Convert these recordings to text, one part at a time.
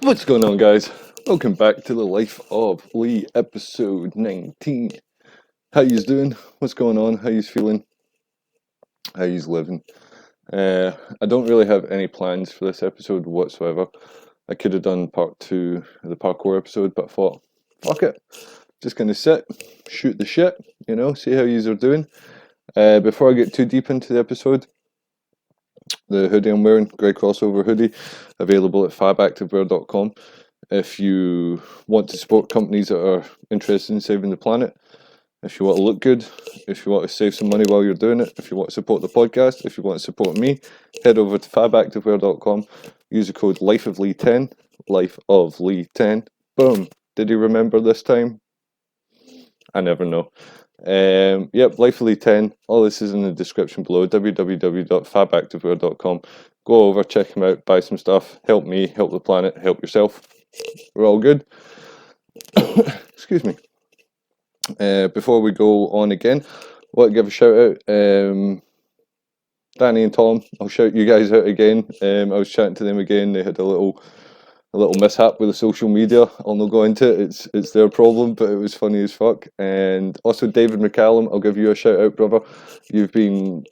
What's going on, guys? Welcome back to the Life of Lee, episode 19. How yous doing? What's going on? How yous feeling? How yous living? I don't really have any plans for this episode whatsoever. I could have done part 2 of the parkour episode, but I thought, fuck it. Just gonna sit, shoot the shit, see how yous are doing. Before I get too deep into the episode, the hoodie I'm wearing, grey crossover hoodie, available at fabactivewear.com. If you want to support companies that are interested in saving the planet, if you want to look good, if you want to save some money while you're doing it, if you want to support the podcast, if you want to support me, head over to fabactivewear.com, use the code LifeOfLee10, LifeOfLee10. Boom. Did you remember this time? I never know. Yep, LifeOfLee10. All this is in the description below, www.fabactivewear.com. Go over, check them out, buy some stuff, help me, help the planet, help yourself. We're all good. Excuse me. Before we go on again, I want to give a shout out. Danny and Tom, I'll shout you guys out again. I was chatting to them again. They had a little mishap with the social media. I'll not go into it. It's their problem, but it was funny as fuck. And also David McCallum, I'll give you a shout out, brother. You've been,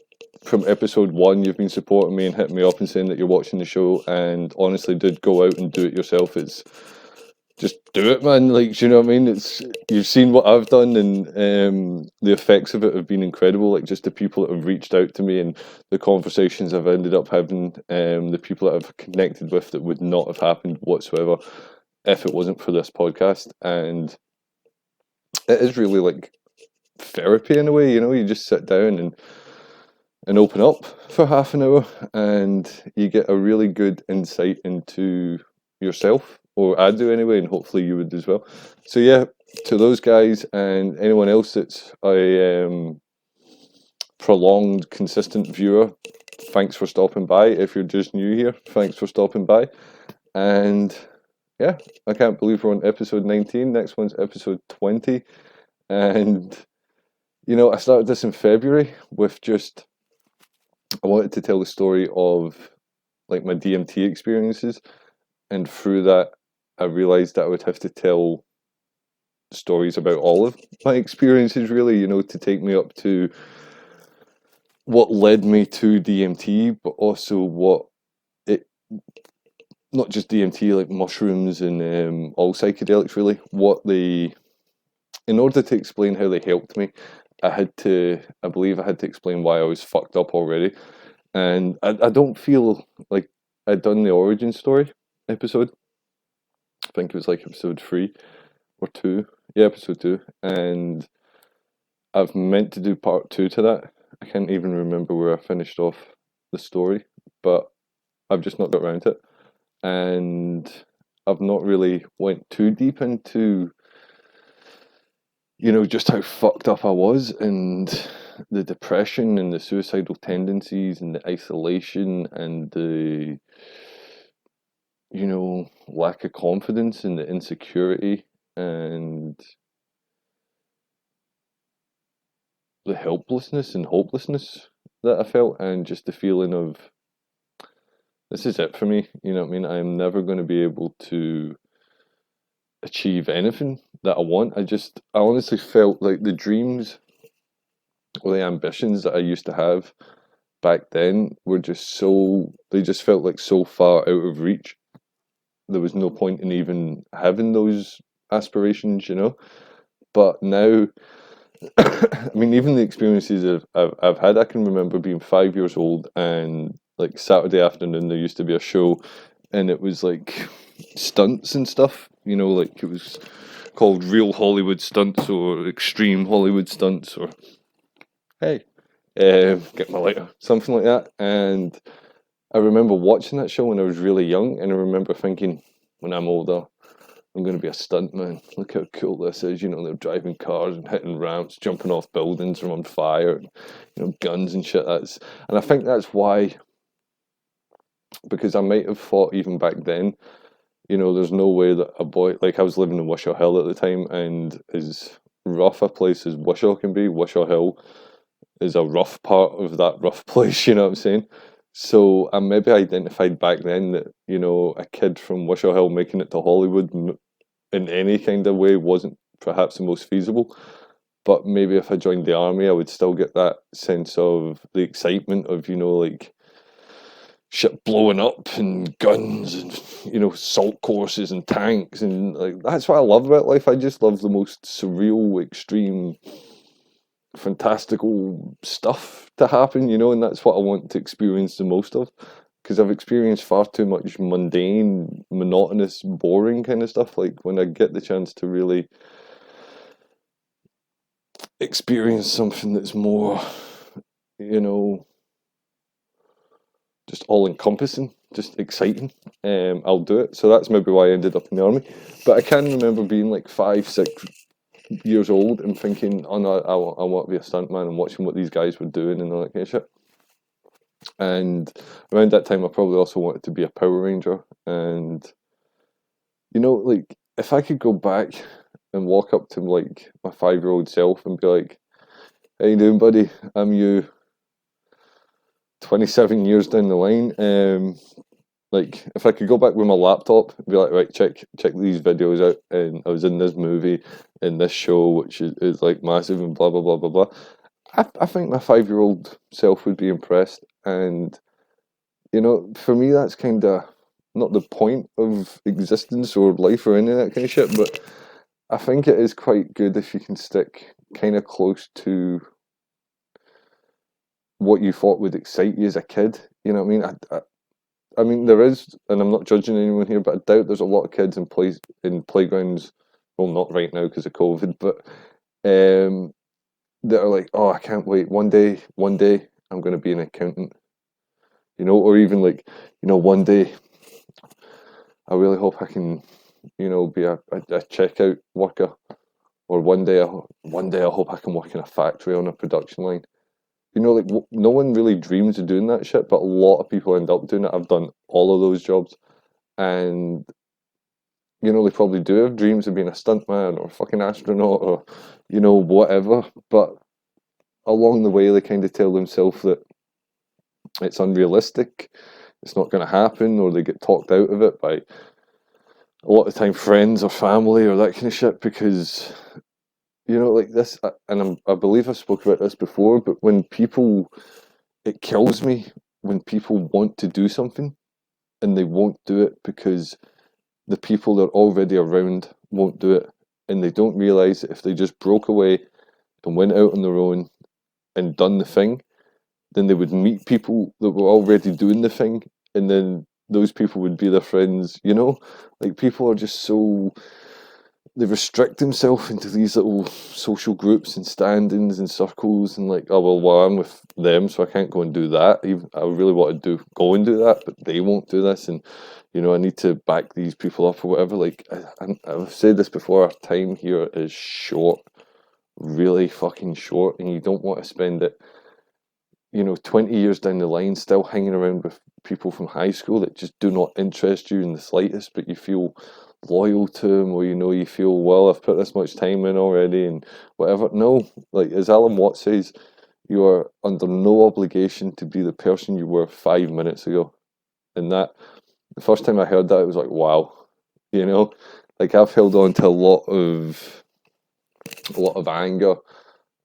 from episode 1, you've been supporting me and hitting me up and saying that you're watching the show, and honestly, dude, go out and do it yourself. It's just do it, man. Like, you know what I mean? You've seen what I've done, and the effects of it have been incredible. Like, just the people that have reached out to me and the conversations I've ended up having, the people that I've connected with that would not have happened whatsoever if it wasn't for this podcast. And it is really like therapy in a way. You just sit down and open up for half an hour, and you get a really good insight into yourself, or I do anyway, and hopefully you would as well. So yeah, to those guys and anyone else that's a prolonged, consistent viewer, thanks for stopping by. If you're just new here, thanks for stopping by. And yeah, I can't believe we're on episode 19. Next one's episode 20. And I started this in February with I wanted to tell the story of like my DMT experiences, and through that I realised that I would have to tell stories about all of my experiences, really, to take me up to what led me to DMT, but also what it, not just DMT, like mushrooms and all psychedelics, really, in order to explain how they helped me, I believe I had to explain why I was fucked up already. And I don't feel like I'd done the origin story episode. I think it was like episode 3 or 2. Yeah, episode 2. And I've meant to do part 2 to that. I can't even remember where I finished off the story, but I've just not got around to it. And I've not really went too deep into just how fucked up I was, and the depression and the suicidal tendencies and the isolation and the lack of confidence and the insecurity and the helplessness and hopelessness that I felt, and just the feeling of, this is it for me, you know what I mean? I'm never going to be able to achieve anything that I want. I honestly felt like the dreams or the ambitions that I used to have back then were they just felt like so far out of reach. There was no point in even having those aspirations, But now, I mean, even the experiences I've had, I can remember being 5 years old, and like Saturday afternoon there used to be a show, and it was like stunts and stuff, like it was called Real Hollywood Stunts or Extreme Hollywood Stunts, or hey, get my lighter, something like that. And I remember watching that show when I was really young, and I remember thinking, when I'm older, I'm going to be a stuntman. Look how cool this is. They're driving cars and hitting ramps, jumping off buildings from on fire, and, guns and shit. And I think that's why, because I might have thought even back then, there's no way that a boy, like I was living in Wishaw Hill at the time, and as rough a place as Wishaw can be, Wishaw Hill is a rough part of that rough place, you know what I'm saying? So I maybe identified back then that, you know, a kid from Wishaw Hill making it to Hollywood in any kind of way wasn't perhaps the most feasible. But maybe if I joined the army, I would still get that sense of the excitement of, you know, like shit blowing up and guns and, you know, salt courses and tanks, and like that's what I love about life. I just love the most surreal, extreme, fantastical stuff to happen, you know, and that's what I want to experience the most of. Because I've experienced far too much mundane, monotonous, boring kind of stuff. Like when I get the chance to really experience something that's more, you know, just all encompassing, just exciting, I'll do it. So that's maybe why I ended up in the army. But I can remember being like 5, 6 years old and thinking, oh no, I want to be a stuntman, and watching what these guys were doing and all that kind of shit. And around that time, I probably also wanted to be a Power Ranger. And, you know, like, if I could go back and walk up to, like, my 5-year-old self and be like, how you doing, buddy? I'm you 27 years down the line. Like, if I could go back with my laptop and be like, right, check these videos out, and I was in this movie, in this show, which is like massive and blah, blah, blah, blah, blah. I think my 5-year-old self would be impressed. And, you know, for me, that's kind of not the point of existence or life or any of that kind of shit, but I think it is quite good if you can stick kind of close to what you thought would excite you as a kid. You know what I mean? I mean, there is, and I'm not judging anyone here, but I doubt there's a lot of kids in playgrounds. Well, not right now because of COVID, but that are like, oh, I can't wait. One day, I'm going to be an accountant. You know, or even like, you know, one day, I really hope I can, you know, be a checkout worker. Or one day, I hope I can work in a factory on a production line. You know, like no one really dreams of doing that shit, but a lot of people end up doing it. I've done all of those jobs, and you know, they probably do have dreams of being a stuntman or a fucking astronaut or, you know, whatever. But along the way, they kind of tell themselves that it's unrealistic, it's not going to happen, or they get talked out of it by a lot of time friends or family or that kind of shit because, you know, like this, and I believe I spoke about this before, but when people, it kills me when people want to do something and they won't do it because the people that are already around won't do it, and they don't realize that if they just broke away and went out on their own and done the thing, then they would meet people that were already doing the thing, and then those people would be their friends. You know, like people are just so, they restrict themselves into these little social groups and standings and circles, and like, oh well, I'm with them, so I can't go and do that. Even I really want to go and do that, but they won't do this, and you know, I need to back these people up or whatever. Like I've said this before, our time here is short, really fucking short, and you don't want to spend it, you know, 20 years down the line still hanging around with people from high school that just do not interest you in the slightest, but you feel loyal to them, or you know, you feel, well, I've put this much time in already and whatever. No, like as Alan Watts says, you are under no obligation to be the person you were 5 minutes ago. And that, the first time I heard that, it was like, wow, you know, like I've held on to a lot of anger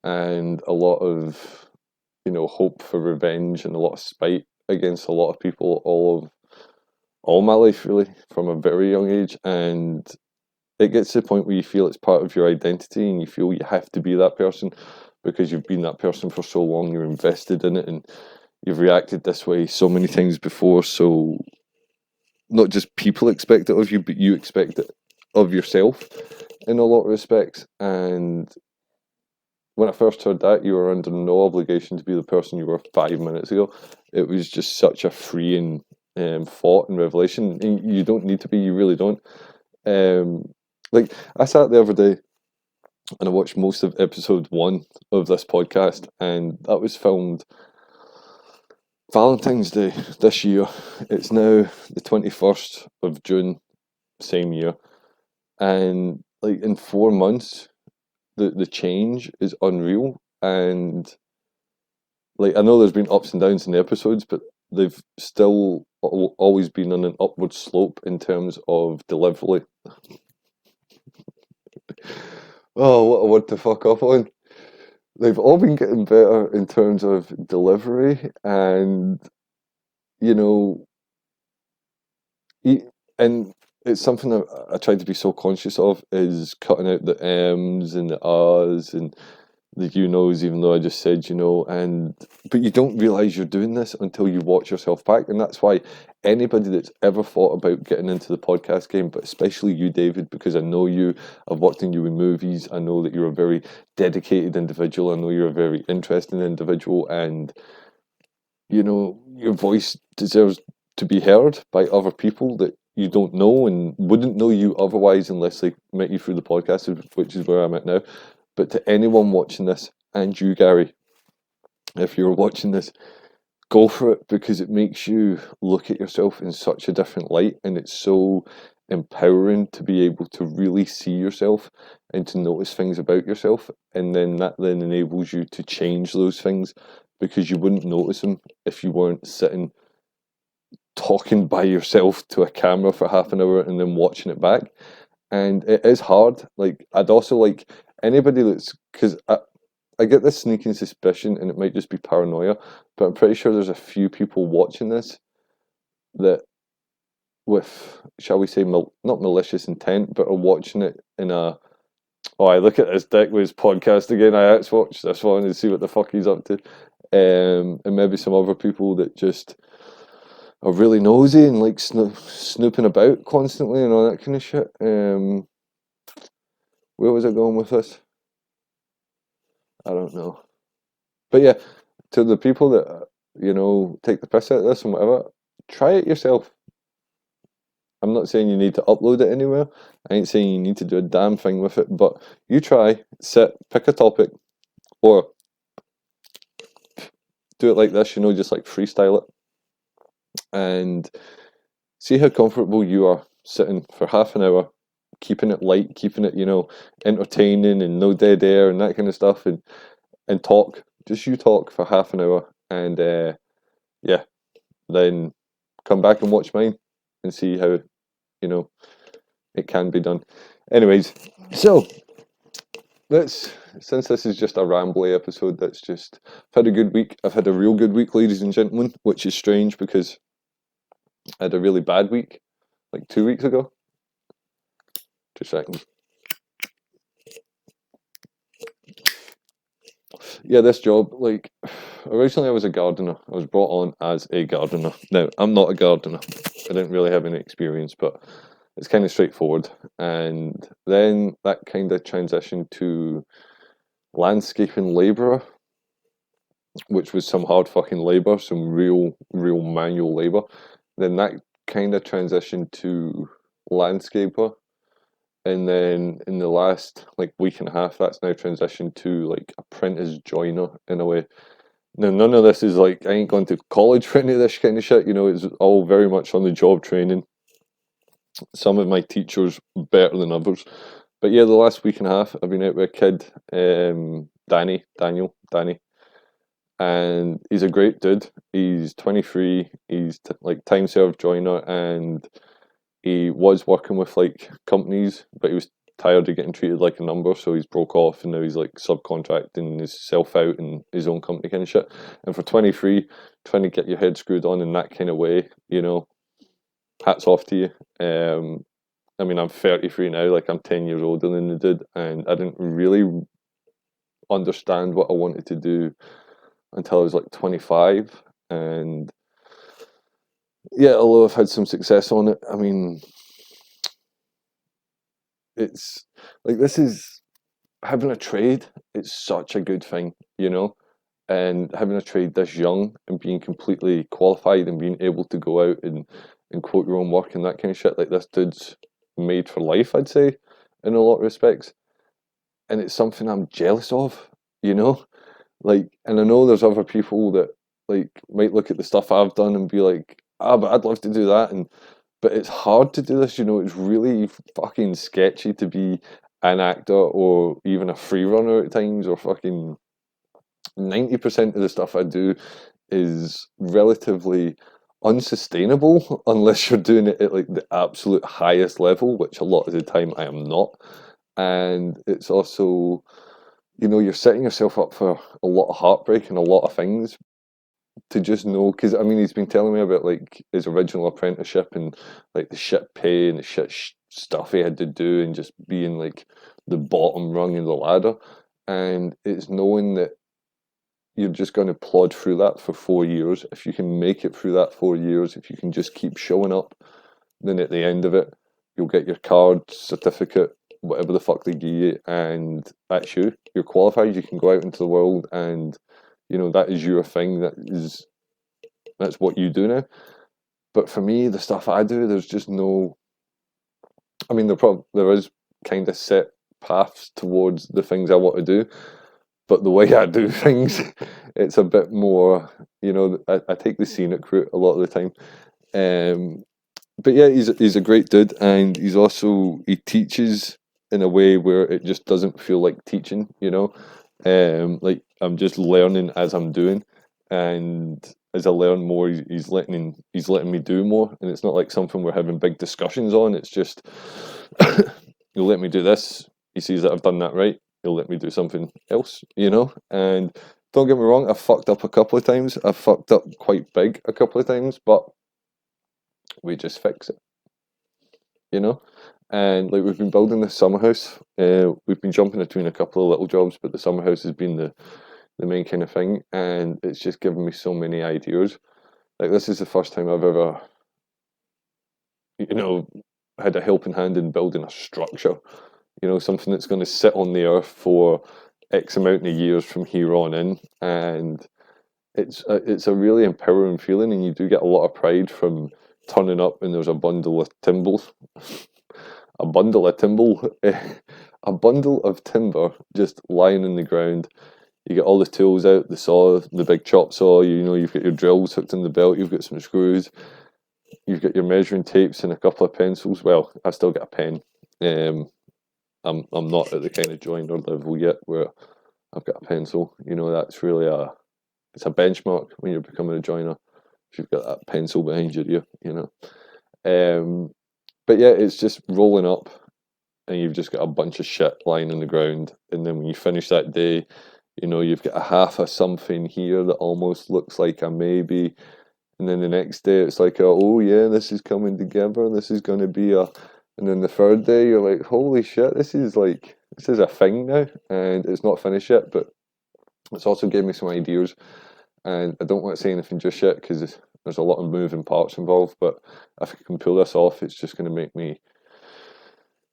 and a lot of, you know, hope for revenge and a lot of spite against a lot of people all my life, really, from a very young age. And it gets to the point where you feel it's part of your identity and you feel you have to be that person because you've been that person for so long, you're invested in it, and you've reacted this way so many times before. So not just people expect it of you, but you expect it of yourself in a lot of respects. And when I first heard that, you were under no obligation to be the person you were 5 minutes ago. It was just such a freeing thought and revelation. And you don't need to be, you really don't. Like, I sat the other day and I watched most of episode 1 of this podcast, and that was filmed Valentine's Day this year. It's now the 21st of June, same year. And, like, in 4 months, the change is unreal. And like, I know there's been ups and downs in the episodes, but they've still always been on an upward slope in terms of delivery. Oh, what a word to fuck off on. They've all been getting better in terms of delivery, and you know, and it's something that I try to be so conscious of, is cutting out the M's and the R's and the you knows, even though I just said and but you don't realize you're doing this until you watch yourself back. And that's why anybody that's ever thought about getting into the podcast game, but especially you, David, because I know you, I've worked in you in movies, I know that you're a very dedicated individual, I know you're a very interesting individual, and your voice deserves to be heard by other people that you don't know and wouldn't know you otherwise unless they met you through the podcast, which is where I'm at now. But to anyone watching this, and you, Gary, if you're watching this, go for it, because it makes you look at yourself in such a different light, and it's so empowering to be able to really see yourself and to notice things about yourself, and then that then enables you to change those things, because you wouldn't notice them if you weren't sitting talking by yourself to a camera for half an hour and then watching it back. And it is hard. Like, I'd also like anybody because I get this sneaking suspicion, and it might just be paranoia, but I'm pretty sure there's a few people watching this that, with, shall we say, not malicious intent, but are watching it in a, oh, I look at this dick with his podcast again, let's watch this one and see what the fuck he's up to. And maybe some other people that just are really nosy and like snooping about constantly and all that kind of shit. Where was I going with this? I don't know. But yeah, to the people that take the piss out of this and whatever, try it yourself. I'm not saying you need to upload it anywhere. I ain't saying you need to do a damn thing with it, but you try, pick a topic, or do it like this, just like freestyle it, and see how comfortable you are sitting for half an hour, keeping it light, keeping it, entertaining and no dead air and that kind of stuff, and talk. Just you talk for half an hour, and yeah, then come back and watch mine and see how it can be done. Anyways, so since this is just a rambly episode, I've had a good week. I've had a real good week, ladies and gentlemen, which is strange because I had a really bad week like 2 weeks ago. 2 seconds. Yeah, this job, like, originally I was a gardener. I was brought on as a gardener. Now, I'm not a gardener. I didn't really have any experience, but it's kind of straightforward. And then that kind of transitioned to landscaping labourer, which was some hard fucking labour, some real manual labour. Then that kind of transitioned to landscaper. And then in the last like week and a half, that's now transitioned to like apprentice joiner in a way. Now, none of this is like, I ain't gone to college for any of this kind of shit, it's all very much on the job training. Some of my teachers better than others. But yeah, the last week and a half, I've been out with a kid, Danny, and he's a great dude. He's 23, he's like time served joiner, and he was working with like companies, but he was tired of getting treated like a number, so he's broke off, and now he's like subcontracting himself out in his own company kind of shit. And for 23, trying to get your head screwed on in that kind of way, hats off to you. I mean, I'm 33 now, like I'm 10 years older than the dude, and I didn't really understand what I wanted to do until I was like 25. And yeah, although I've had some success on it, I mean, it's like, this is having a trade. It's such a good thing, and having a trade this young and being completely qualified and being able to go out and quote your own work and that kind of shit. Like, this dude's made for life, I'd say, in a lot of respects. And it's something I'm jealous of, like, and I know there's other people that like might look at the stuff I've done and be like, but I'd love to do that. But it's hard to do this, it's really fucking sketchy to be an actor or even a free runner at times, or fucking 90% of the stuff I do is relatively unsustainable unless you're doing it at like the absolute highest level, which a lot of the time I am not. And it's also, you know, you're setting yourself up for a lot of heartbreak and a lot of things to just know. Because I mean, he's been telling me about like his original apprenticeship and like the shit pay and the shit stuff he had to do, and just being like the bottom rung of the ladder. And it's knowing that you're just going to plod through that for 4 years. If you can make it through that 4 years, if you can just keep showing up, then at the end of it, you'll get your card, certificate, whatever the fuck they give you, and that's you. You're qualified. You can go out into the world, and you know that is your thing. That's what you do now. But for me, the stuff I do, there's just no. I mean, there is kind of set paths towards the things I want to do, but the way I do things, it's a bit more, you know, I take the scenic route a lot of the time. But yeah, he's a great dude, and he teaches in a way where it just doesn't feel like teaching, you know. Like I'm just learning as I'm doing, and as I learn more, he's letting me do more, and it's not like something we're having big discussions on. It's just you'll let me do this. He sees that I've done that right. He'll let me do something else, you know. And don't get me wrong, I've fucked up a couple of times. I've fucked up quite big a couple of times, but we just fix it, you know. And like we've been building this summer house. We've been jumping between a couple of little jobs, but the summer house has been the main kind of thing, and it's just given me so many ideas. Like this is the first time I've ever, you know, had a helping hand in building a structure. You know, something that's going to sit on the earth for X amount of years from here on in, and it's a really empowering feeling, and you do get a lot of pride from turning up and there's a bundle of timber, a bundle of timber, a bundle of timber just lying in the ground. You get all the tools out, the saw, the big chop saw. You know, you've got your drills hooked in the belt. You've got some screws. You've got your measuring tapes and a couple of pencils. Well, I've still got a pen. I'm not at the kind of joiner level yet where I've got a pencil. You know, that's really it's a benchmark when you're becoming a joiner. If you've got that pencil behind your ear, you know. But yeah, it's just rolling up, and you've just got a bunch of shit lying on the ground. And then when you finish that day, you know, you've got a half of something here that almost looks like a maybe. And then the next day, it's like, oh yeah, this is coming together. This is going to be a. And then the third day, you're like, holy shit, this is a thing now, and it's not finished yet. But it's also gave me some ideas, and I don't want to say anything just yet because there's a lot of moving parts involved. But if I can pull this off, it's just going to make me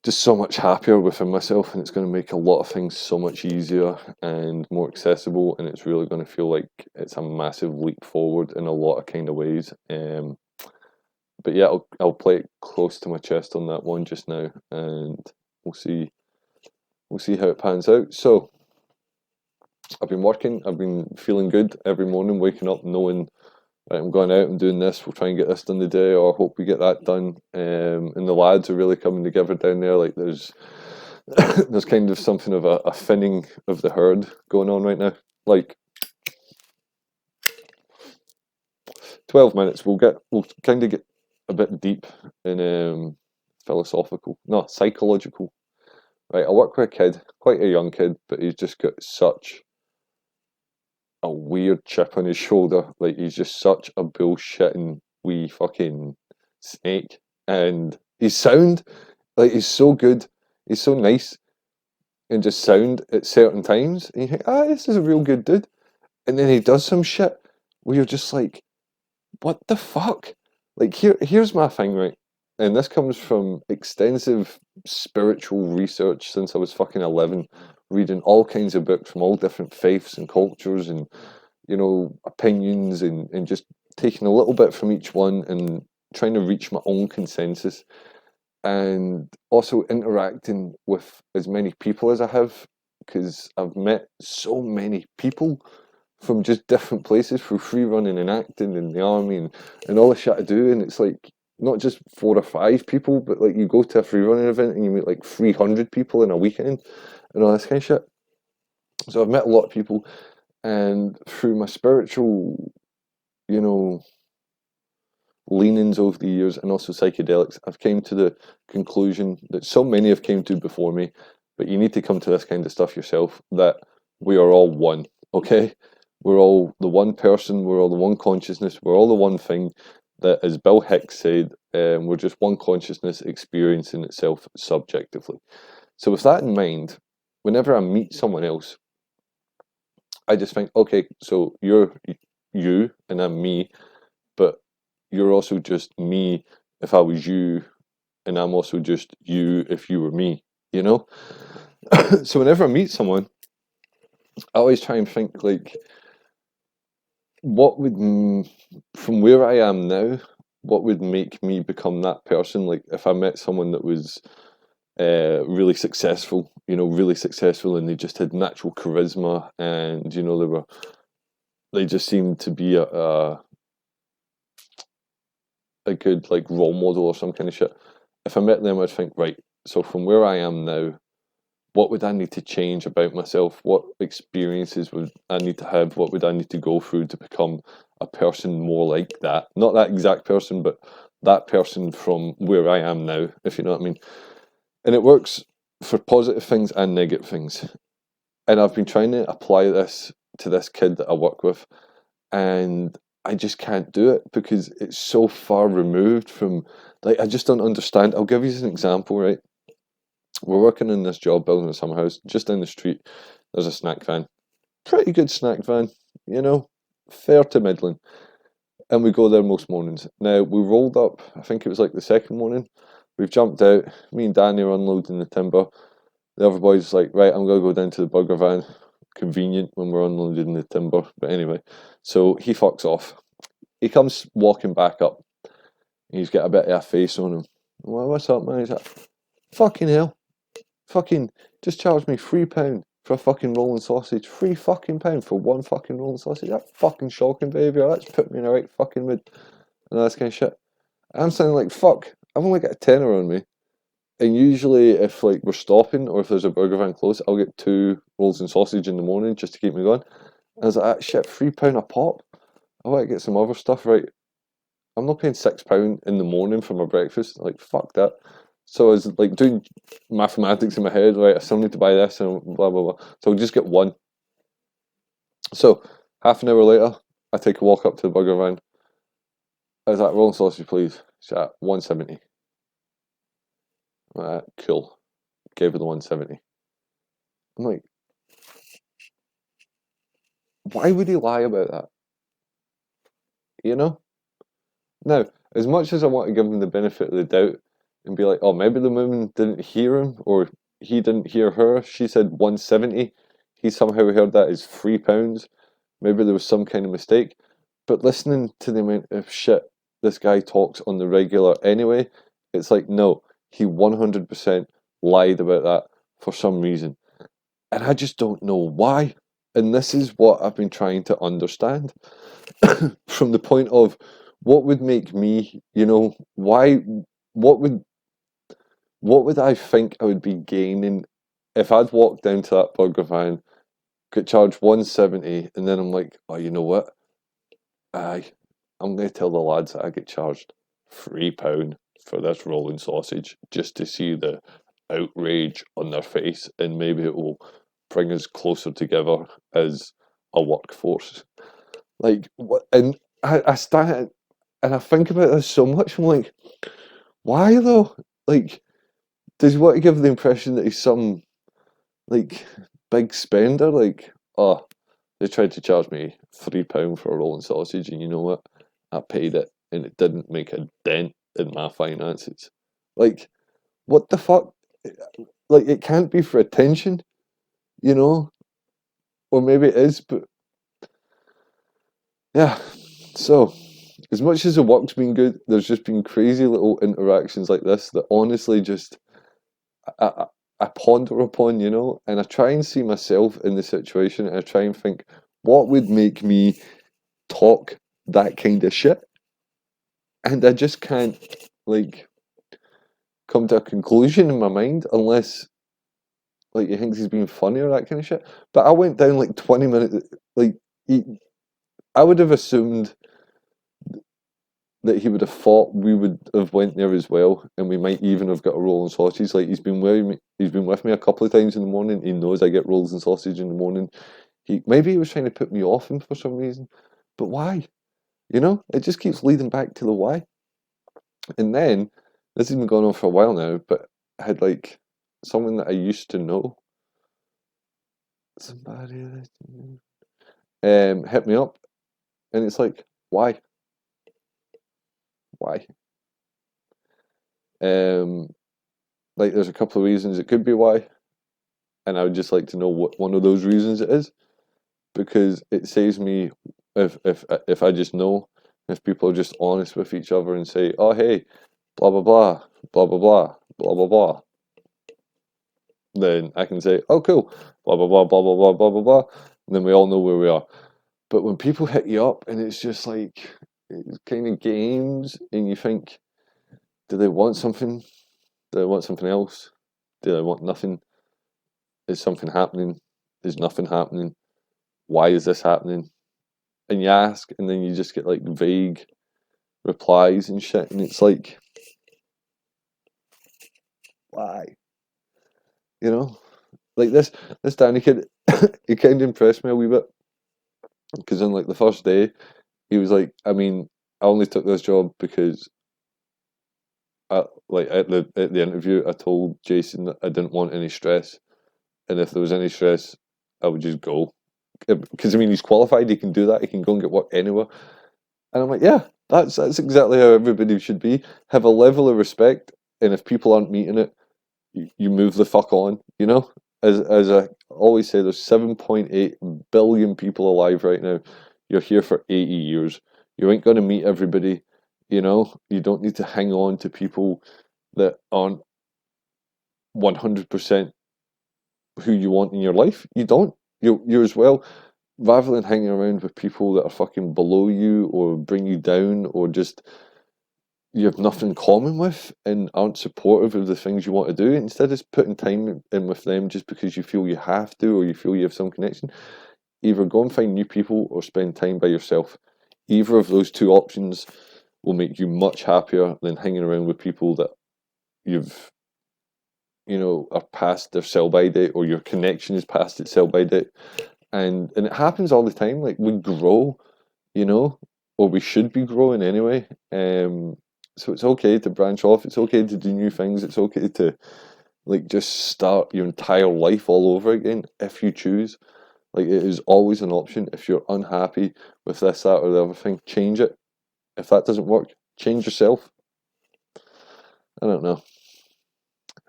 just so much happier within myself, and it's going to make a lot of things so much easier and more accessible, and it's really going to feel like it's a massive leap forward in a lot of kind of ways. But yeah, I'll play it close to my chest on that one just now, and we'll see how it pans out. So I've been working. I've been feeling good every morning, waking up knowing right, I'm going out and doing this. We'll try and get this done today, or hope we get that done. And the lads are really coming together down there. Like there's there's kind of something of a thinning of the herd going on right now. Like 12 minutes, we'll kind of get a bit deep in psychological. Right, I work with a kid, quite a young kid, but he's just got such a weird chip on his shoulder. Like he's just such a bullshitting wee fucking snake. And his sound, like he's so good, he's so nice and just sound at certain times. And you think, this is a real good dude. And then he does some shit where you're just like, what the fuck? Like here's my thing, right? And this comes from extensive spiritual research since I was fucking 11, reading all kinds of books from all different faiths and cultures and, you know, opinions, and just taking a little bit from each one and trying to reach my own consensus, and also interacting with as many people as I have, because I've met so many people from just different places through free running and acting and the army and all the shit I do. And it's like not just 4 or 5 people, but like you go to a free running event and you meet like 300 people in a weekend and all this kind of shit. So I've met a lot of people, and through my spiritual you know, leanings over the years, and also psychedelics, I've came to the conclusion that so many have came to before me, but you need to come to this kind of stuff yourself, that we are all one, okay? We're all the one person, we're all the one consciousness, we're all the one thing, that, as Bill Hicks said, we're just one consciousness experiencing itself subjectively. So with that in mind, whenever I meet someone else, I just think, okay, so you're you and I'm me, but you're also just me if I was you, and I'm also just you if you were me, you know? So whenever I meet someone, I always try and think, like, what would, from where I am now, what would make me become that person? Like, if I met someone that was really successful, really successful, and they just had natural charisma, and, they just seemed to be a good, like, role model or some kind of shit. If I met them, I'd think, right, so from where I am now, what would I need to change about myself? What experiences would I need to have? What would I need to go through to become a person more like that? Not that exact person, but that person from where I am now, if you know what I mean. And it works for positive things and negative things. And I've been trying to apply this to this kid that I work with, and I just can't do it because it's so far removed from, like, I just don't understand. I'll give you an example, right? We're working in this job building a summer house. Just down the street, there's a snack van. Pretty good snack van, fair to middling. And we go there most mornings. Now, we rolled up, I think it was like the second morning. We've jumped out. Me and Danny are unloading the timber. The other boy's like, right, I'm going to go down to the burger van. Convenient when we're unloading the timber. But anyway, so he fucks off. He comes walking back up. He's got a bit of a face on him. Well, what's up, man? He's like, fucking hell. Fucking, just charge me £3 for a fucking rolling sausage. £3 for one fucking rolling sausage. That's fucking shocking behaviour. That's put me in the right fucking mood. And all this kind of shit. I'm saying, like, fuck, I've only got a tenner on me. And usually if, like, we're stopping or if there's a burger van close, I'll get 2 rolls and sausage in the morning just to keep me going. And I was like, ah, shit, £3 a pop? I want to get some other stuff, right? I'm not paying £6 in the morning for my breakfast. Like, fuck that. So I was, like, doing mathematics in my head, right? I still need to buy this and blah, blah, blah. So I'll just get one. So half an hour later, I take a walk up to the burger van. I was like, rolling sausage, please. She's at 170. Alright, cool. Gave her the 170. I'm like, why would he lie about that? You know? Now, as much as I want to give him the benefit of the doubt and be like, oh, maybe the woman didn't hear him or he didn't hear her. She said 170. He somehow heard that as £3. Maybe there was some kind of mistake. But listening to the amount of shit this guy talks on the regular anyway, it's like, no, he 100% lied about that for some reason. And I just don't know why. And this is what I've been trying to understand from the point of what would make me, why, what would I think I would be gaining if I'd walked down to that burger van, got charged 170, and then I'm like, oh, you know what? I'm going to tell the lads that I get charged £3 for this rolling sausage just to see the outrage on their face, and maybe it will bring us closer together as a workforce. Like, what? And I stand and I think about this so much. I'm like, why though? Like, does he want to give the impression that he's some, like, big spender? Like, oh, they tried to charge me £3 for a rolling sausage, and you know what? I paid it, and it didn't make a dent in my finances. Like, what the fuck? Like, it can't be for attention, you know? Or maybe it is, but yeah. So, as much as the work's been good, there's just been crazy little interactions like this that honestly just I ponder upon, and I try and see myself in the situation, and I try and think, what would make me talk that kind of shit? And I just can't, like, come to a conclusion in my mind unless, like, he thinks he's being funny or that kind of shit. But I went down like 20 minutes, like, I would have assumed that he would have thought we would have went there as well, and we might even have got a roll and sausage. Like, he's been with me a couple of times in the morning. He knows I get rolls and sausage in the morning. Maybe he was trying to put me off him for some reason, but why? You know, it just keeps leading back to the why. And then this has been going on for a while now, but I had like someone that I used to know, somebody hit me up, and it's like, why? Why? Like, there's a couple of reasons it could be why, and I would just like to know what one of those reasons it is, because it saves me if I just know, if people are just honest with each other and say, oh hey, blah blah blah, blah blah blah, blah blah blah, then I can say, oh cool, blah blah blah blah blah blah blah blah blah, and then we all know where we are. But when people hit you up and it's just like, it's kind of games, and you think, do they want something? Do they want something else? Do they want nothing? Is something happening? Is nothing happening? Why is this happening? And you ask, and then you just get like vague replies and shit, and it's like, why? You know, like this Danny kid, he kind of impressed me a wee bit, because on like the first day, he was like, I mean, I only took this job because like at the interview, I told Jason that I didn't want any stress, and if there was any stress, I would just go. Because I mean, he's qualified; he can do that. He can go and get work anywhere. And I'm like, yeah, that's exactly how everybody should be. Have a level of respect, and if people aren't meeting it, you move the fuck on. You know, as I always say, there's 7.8 billion people alive right now. You're here for 80 years. You ain't going to meet everybody. You know, you don't need to hang on to people that aren't 100% who you want in your life. You don't. You're as well, rather than hanging around with people that are fucking below you or bring you down, or just you have nothing in common with and aren't supportive of the things you want to do, instead of putting time in with them just because you feel you have to, or you feel you have some connection, either go and find new people or spend time by yourself. Either of those two options will make you much happier than hanging around with people that you've, you know, are past their sell by date, or your connection is past its sell by date. And it happens all the time. Like, we grow, you know, or we should be growing anyway. So it's okay to branch off. It's okay to do new things. It's okay to like just start your entire life all over again if you choose. Like, it is always an option. If you're unhappy with this, that, or the other thing, change it. If that doesn't work, change yourself. I don't know.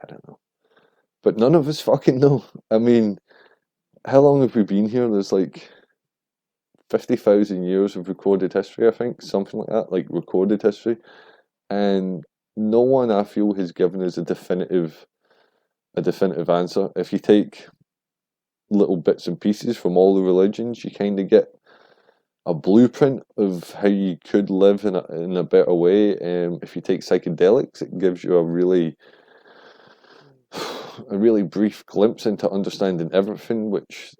I don't know. But none of us fucking know. I mean, how long have we been here? There's like 50,000 years of recorded history, I think, something like that, like recorded history. And no one, I feel, has given us a definitive answer. If you take little bits and pieces from all the religions, you kind of get a blueprint of how you could live in a better way. If you take psychedelics, it gives you a really brief glimpse into understanding everything, which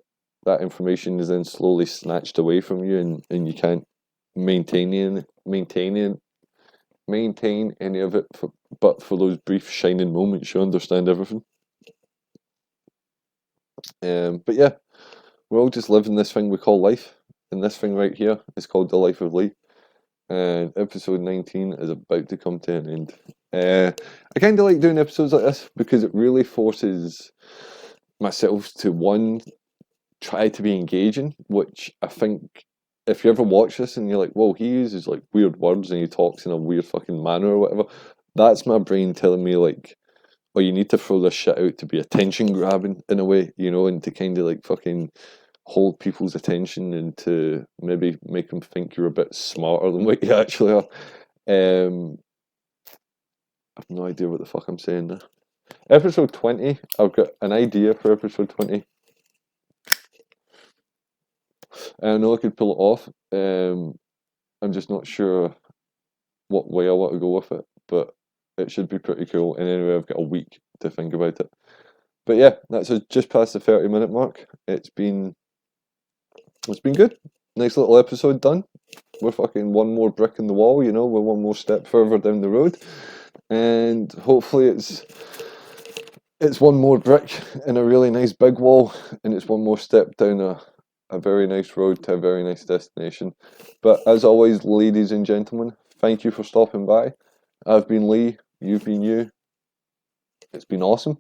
that information is then slowly snatched away from you, and you can't maintain any of it, but for those brief shining moments you understand everything. But yeah, we're all just living this thing we call life, and this thing right here is called the life of Lee, and episode 19 is about to come to an end. I kind of like doing episodes like this because it really forces myself to, one, try to be engaging, which I think if you ever watch this and you're like, whoa, he uses like weird words and he talks in a weird fucking manner or whatever, that's my brain telling me like, oh, you need to throw this shit out to be attention grabbing in a way, you know, and to kind of like fucking hold people's attention and to maybe make them think you're a bit smarter than what you actually are. I've no idea what the fuck I'm saying there. Episode 20, I've got an idea for episode 20. I know I could pull it off. I'm just not sure what way I want to go with it, but it should be pretty cool. And anyway, I've got a week to think about it. But yeah, that's just past the 30-minute mark. It's been good. Nice little episode done. fucking one more brick in the wall, you know, we're one more step further down the road, and hopefully it's one more brick in a really nice big wall, and it's one more step down a very nice road to a very nice destination. But as always, ladies and gentlemen, thank you for stopping by. I've been Lee, you've been you. It's been awesome.